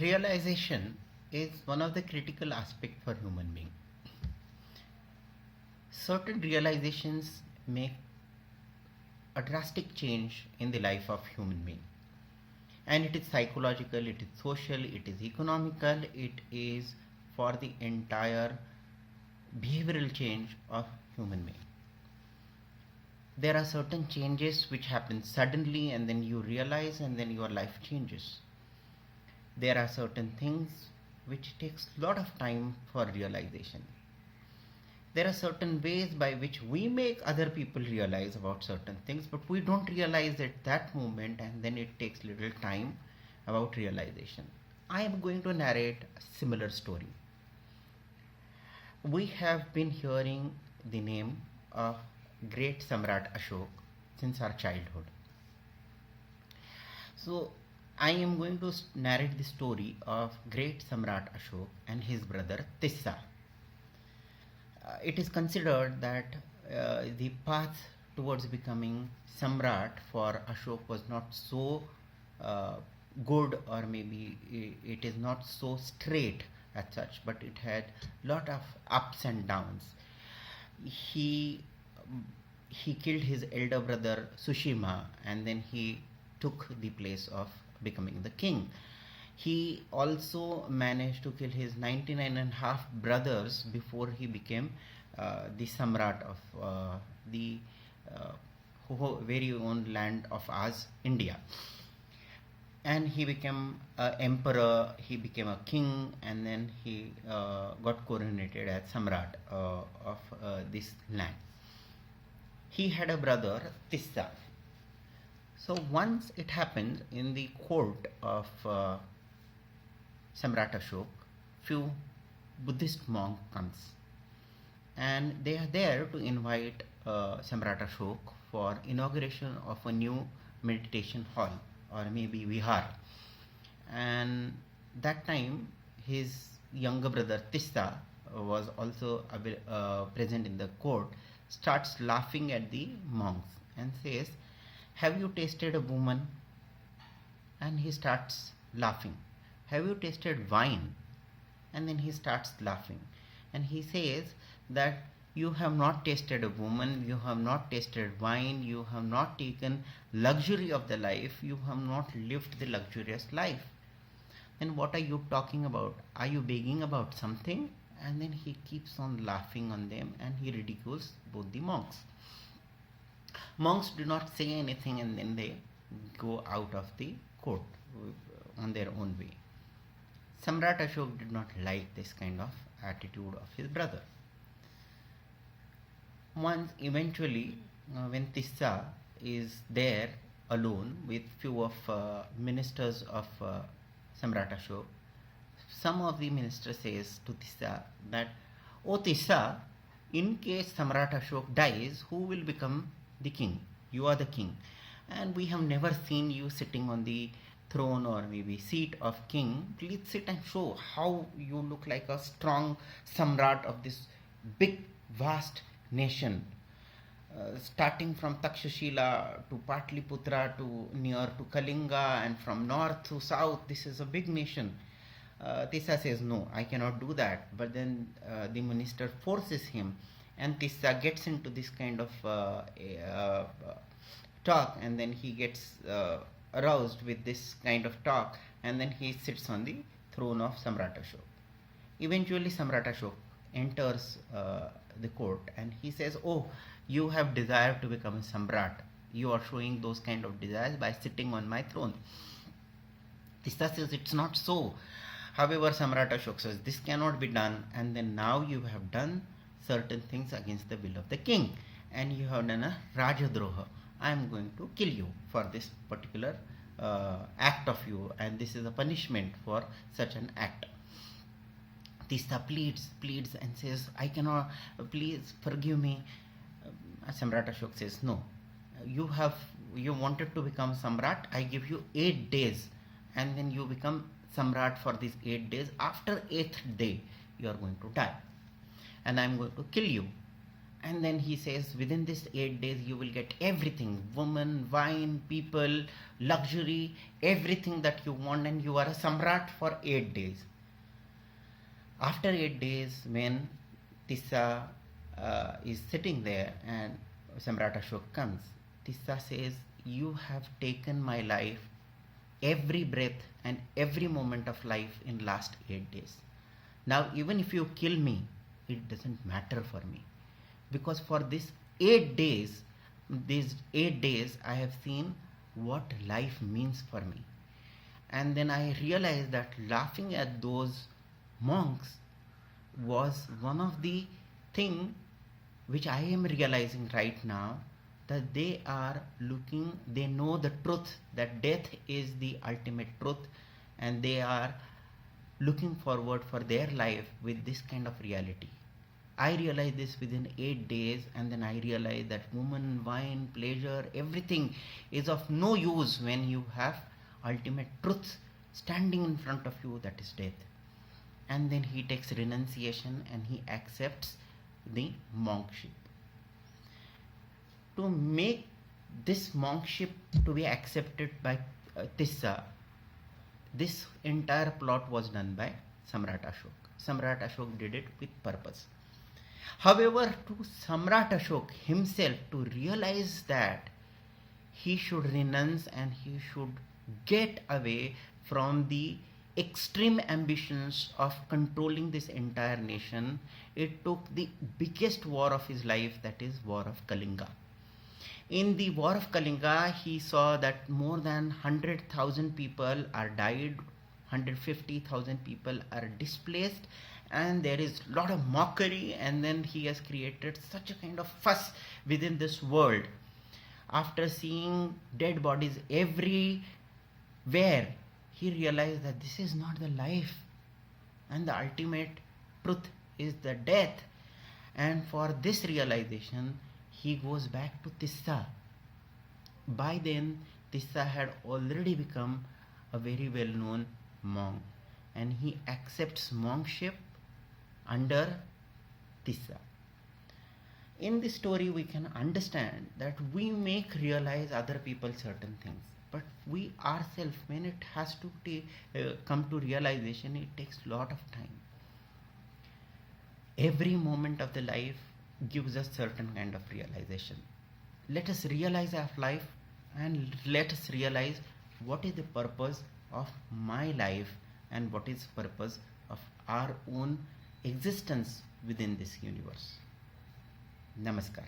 Realization is one of the critical aspects for human being. Certain realizations make a drastic change in the life of human being. And it is psychological, it is social, it is economical, it is for the entire behavioral change of human being. There are certain changes which happen suddenly and then you realize and then your life changes. There are certain things which takes a lot of time for realization. There are certain ways by which we make other people realize about certain things, but we don't realize at that moment and then it takes little time about realization. I am going to narrate a similar story. We have been hearing the name of great Samrat Ashok since our childhood. So I am going to narrate the story of great Samrat Ashok and his brother Tissa. It is considered that the path towards becoming Samrat for Ashok was not so good, or maybe it is not so straight as such, but it had lot of ups and downs. He killed his elder brother Sushima and then he took the place of becoming the king. He also managed to kill his 99 and a half brothers before he became the Samrat of the very own land of ours, India. And he became an emperor, he became a king, and then he got coronated as Samrat of this land. He had a brother, Tissa. So once it happened in the court of Samrat Ashok, few Buddhist monk comes and they are there to invite Samrat Ashok for inauguration of a new meditation hall or maybe vihar. And that time his younger brother Tissa was also present in the court, starts laughing at the monks and says, "Have you tasted a woman?" And he starts laughing. "Have you tasted wine?" And then he starts laughing. And he says that you have not tasted a woman, you have not tasted wine, you have not taken luxury of the life, you have not lived the luxurious life. Then what are you talking about? Are you begging about something? And then he keeps on laughing on them and he ridicules both the monks. Monks do not say anything and then they go out of the court on their own way. Samrat Ashok did not like this kind of attitude of his brother. Once eventually when Tissa is there alone with few of ministers of Samrat Ashok, some of the ministers says to Tissa that, "Oh Tissa, in case Samrat Ashok dies, who will become the king? You are the king, and we have never seen you sitting on the throne or maybe seat of king. Please sit and show how you look like a strong Samrat of this big vast nation, starting from Takshashila to Patliputra to near to Kalinga, and from north to south. This is a big nation." Tissa says, "No, I cannot do that." But then the minister forces him, and Tissa gets into this kind of talk, and then he gets aroused with this kind of talk, and then he sits on the throne of Samrat Ashok. Eventually Samrat Ashok enters the court and he says, "Oh, you have desire to become a Samrat. You are showing those kind of desires by sitting on my throne." Tissa says, "It's not so." However, Samrat Ashok says, "This cannot be done, and then now you have done certain things against the will of the king, and you have done a Rajadroha. I am going to kill you for this particular act of you, and this is a punishment for such an act." Tissa pleads and says, "I cannot, please forgive me." Samrat Ashok says, "No, you wanted to become Samrat, I give you 8 days, and then you become Samrat for these 8 days. After 8th day, you are going to die, and I am going to kill you." And then he says, within this 8 days, you will get everything: woman, wine, people, luxury, everything that you want, and you are a Samrat for 8 days. After 8 days, when Tissa is sitting there and Samrat Ashok comes, Tissa says, you have taken my life, every breath and every moment of life in last 8 days. Now, even if you kill me, it doesn't matter for me, because for this 8 days, these 8 days, I have seen what life means for me. And then I realized that laughing at those monks was one of the thing which I am realizing right now, that they are looking, they know the truth, that death is the ultimate truth, and they are looking forward for their life with this kind of reality. I realized this within 8 days, and then I realized that woman, wine, pleasure, everything is of no use when you have ultimate truth standing in front of you, that is death. And then he takes renunciation and he accepts the monkship. To make this monkship to be accepted by Tissa, this entire plot was done by Samrat Ashok. Samrat Ashok did it with purpose. However, to Samrat Ashok himself to realize that he should renounce and he should get away from the extreme ambitions of controlling this entire nation, it took the biggest war of his life, that is war of Kalinga. In the war of Kalinga, he saw that more than 100,000 people are died, 150,000 people are displaced, and there is a lot of mockery, and then he has created such a kind of fuss within this world. After seeing dead bodies everywhere, he realized that this is not the life, and the ultimate truth is the death. And for this realization, he goes back to Tissa. By then, Tissa had already become a very well-known monk, and he accepts monkship under Tissa. In this story, we can understand that we make realize other people certain things, but we ourselves, when it has to come to realization, it takes a lot of time. Every moment of the life gives us certain kind of realization. Let us realize our life, and let us realize what is the purpose of my life and what is purpose of our own existence within this universe. Namaskar.